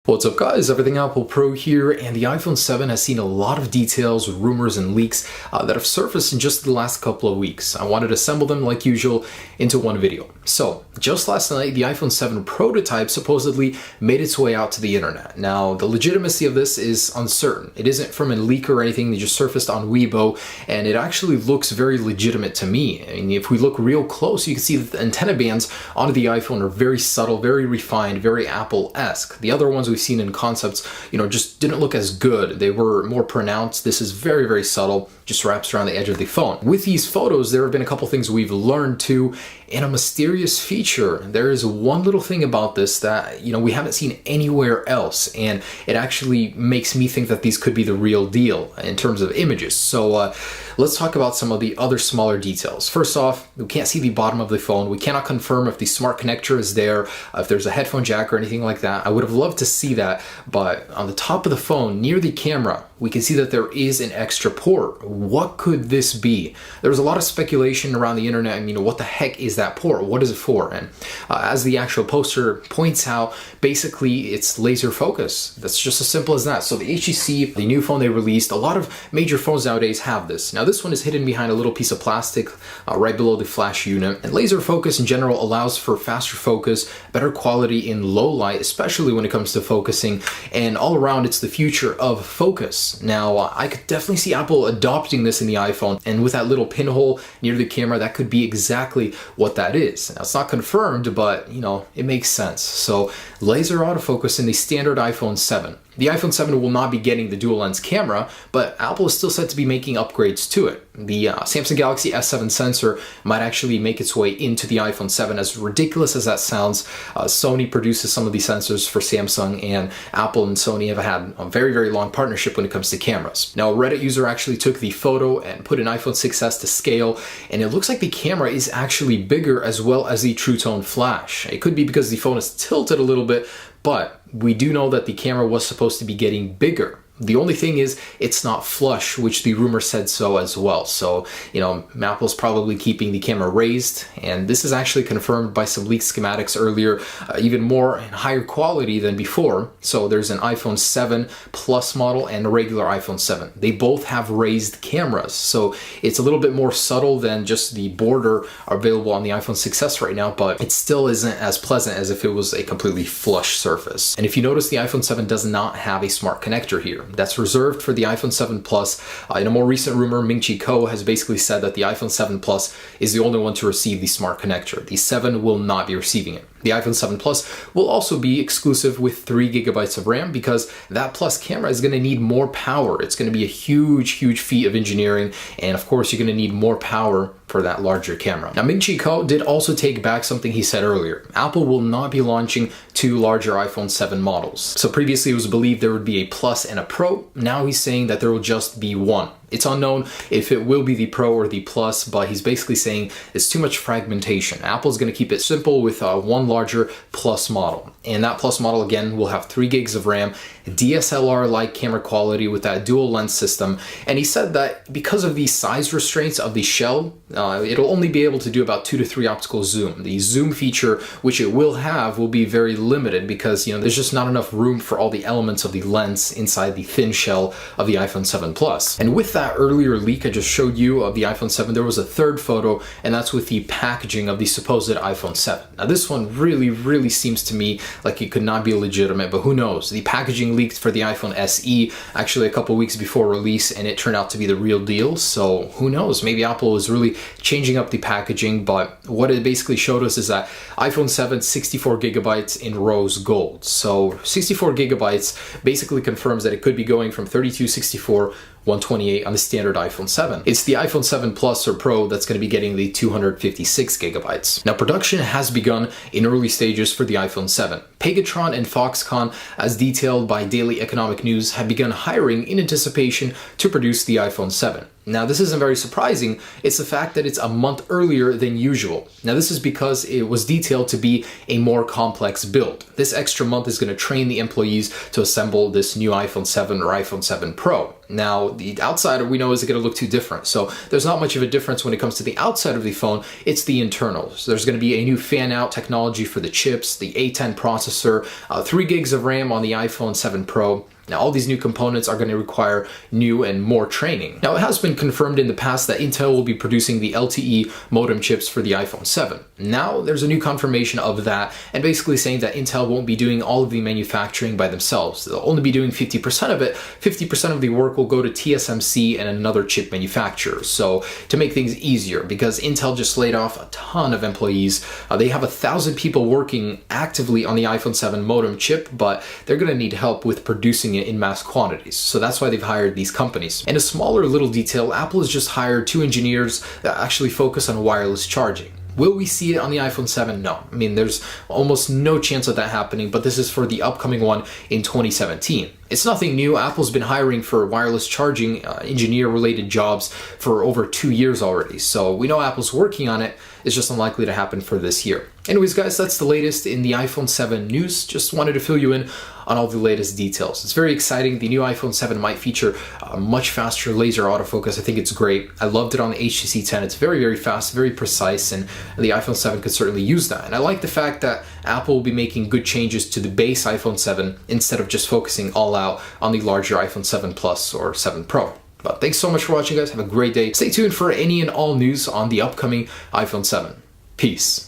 What's up guys, Everything Apple Pro here, and the iPhone 7 has seen a lot of details, rumors, and leaks that have surfaced in just the last couple of weeks. I wanted to assemble them like usual into one video. So, just last night, the iPhone 7 prototype supposedly made its way out to the internet. Now, the legitimacy of this is uncertain. It isn't from a leak or anything, they just surfaced on Weibo, and it actually looks very legitimate to me. I mean, if we look real close, you can see that the antenna bands onto the iPhone are very subtle, very refined, very Apple-esque. The other ones we've seen in concepts, just didn't look as good. They were more pronounced. This is very, very subtle, just wraps around the edge of the phone. With these photos, there have been a couple things we've learned too, and a mysterious feature. There is one little thing about this that, we haven't seen anywhere else, and it actually makes me think that these could be the real deal in terms of images. So let's talk about some of the other smaller details. First off, we can't see the bottom of the phone. We cannot confirm if the smart connector is there, if there's a headphone jack or anything like that. I would have loved to see that, but on the top of the phone, near the camera, we can see that there is an extra port. What could this be? There's a lot of speculation around the internet, and what the heck is that port? What is it for? And as the actual poster points out, basically it's laser focus. That's just as simple as that. So the HTC, the new phone they released, a lot of major phones nowadays have this. Now this one is hidden behind a little piece of plastic right below the flash unit. And laser focus in general allows for faster focus, better quality in low light, especially when it comes to focusing, and all around it's the future of focus. Now, I could definitely see Apple adopting this in the iPhone, and with that little pinhole near the camera, that could be exactly what that is. Now, it's not confirmed, but, it makes sense. So, laser autofocus in the standard iPhone 7. The iPhone 7 will not be getting the dual lens camera, but Apple is still set to be making upgrades to it. The Samsung Galaxy S7 sensor might actually make its way into the iPhone 7. As ridiculous as that sounds, Sony produces some of these sensors for Samsung, and Apple and Sony have had a very, very long partnership when it comes to cameras. Now, a Reddit user actually took the photo and put an iPhone 6s to scale, and it looks like the camera is actually bigger as well as the True Tone flash. It could be because the phone is tilted a little bit, but we do know that the camera was supposed to be getting bigger. The only thing is, it's not flush, which the rumor said so as well. So, Apple's probably keeping the camera raised, and this is actually confirmed by some leaked schematics earlier, even more and higher quality than before. So there's an iPhone 7 Plus model and a regular iPhone 7. They both have raised cameras, so it's a little bit more subtle than just the border available on the iPhone 6s right now, but it still isn't as pleasant as if it was a completely flush surface. And if you notice, the iPhone 7 does not have a smart connector here. That's reserved for the iPhone 7 Plus. In a more recent rumor, Ming-Chi Kuo has basically said that the iPhone 7 Plus is the only one to receive the smart connector. The 7 will not be receiving it. The iPhone 7 Plus will also be exclusive with 3 gigabytes of RAM, because that Plus camera is going to need more power. It's going to be a huge, huge feat of engineering, and of course you're going to need more power for that larger camera. Now, Ming-Chi Kuo did also take back something he said earlier. Apple will not be launching 2 larger iPhone 7 models. So previously it was believed there would be a Plus and a Pro. Now he's saying that there will just be one. It's unknown if it will be the Pro or the Plus, but he's basically saying it's too much fragmentation. Apple's going to keep it simple with one larger Plus model. And that Plus model, again, will have 3 gigs of RAM, DSLR-like camera quality with that dual lens system. And he said that because of the size restraints of the shell, it'll only be able to do about 2 to 3 optical zoom. The zoom feature, which it will have, will be very limited because, there's just not enough room for all the elements of the lens inside the thin shell of the iPhone 7 Plus. And with that earlier leak I just showed you of the iPhone 7, there was a third photo, and that's with the packaging of the supposed iPhone 7. Now this one really, really seems to me like it could not be legitimate, but who knows? The packaging leaked for the iPhone SE actually a couple weeks before release, and it turned out to be the real deal, so who knows? Maybe Apple is really changing up the packaging, but what it basically showed us is that iPhone 7, 64 gigabytes in rose gold. So 64 gigabytes basically confirms that it could be going from 32, 64, 128 on the standard iPhone 7. It's the iPhone 7 Plus or Pro that's going to be getting the 256 gigabytes. Now, production has begun in early stages for the iPhone 7. Pegatron and Foxconn, as detailed by Daily Economic News, have begun hiring in anticipation to produce the iPhone 7. Now, this isn't very surprising. It's the fact that it's a month earlier than usual. Now, this is because it was detailed to be a more complex build. This extra month is going to train the employees to assemble this new iPhone 7 or iPhone 7 Pro. Now, the outside we know isn't going to look too different. So there's not much of a difference when it comes to the outside of the phone. It's the internals. There's going to be a new fan-out technology for the chips, the A10 processor, 3 gigs of RAM on the iPhone 7 Pro. Now, all these new components are going to require new and more training. Now, it has been confirmed in the past that Intel will be producing the LTE modem chips for the iPhone 7. Now, there's a new confirmation of that, and basically saying that Intel won't be doing all of the manufacturing by themselves. They'll only be doing 50% of it. 50% of the work will go to TSMC and another chip manufacturer. So, to make things easier, because Intel just laid off a ton of employees, they have 1,000 people working actively on the iPhone 7 modem chip, but they're going to need help with producing it in mass quantities. So that's why they've hired these companies. And a smaller little detail, Apple has just hired 2 engineers that actually focus on wireless charging. Will we see it on the iPhone 7? No. I mean, there's almost no chance of that happening, but this is for the upcoming one in 2017. It's nothing new. Apple's been hiring for wireless charging engineer-related jobs for over 2 years already. So we know Apple's working on it. It's just unlikely to happen for this year. Anyways, guys, that's the latest in the iPhone 7 news. Just wanted to fill you in on all the latest details. It's very exciting. The new iPhone 7 might feature a much faster laser autofocus. I think it's great. I loved it on the HTC 10. It's very, very fast, very precise, and the iPhone 7 could certainly use that. And I like the fact that Apple will be making good changes to the base iPhone 7 instead of just focusing all out on the larger iPhone 7 Plus or 7 Pro. But thanks so much for watching, guys. Have a great day. Stay tuned for any and all news on the upcoming iPhone 7. Peace.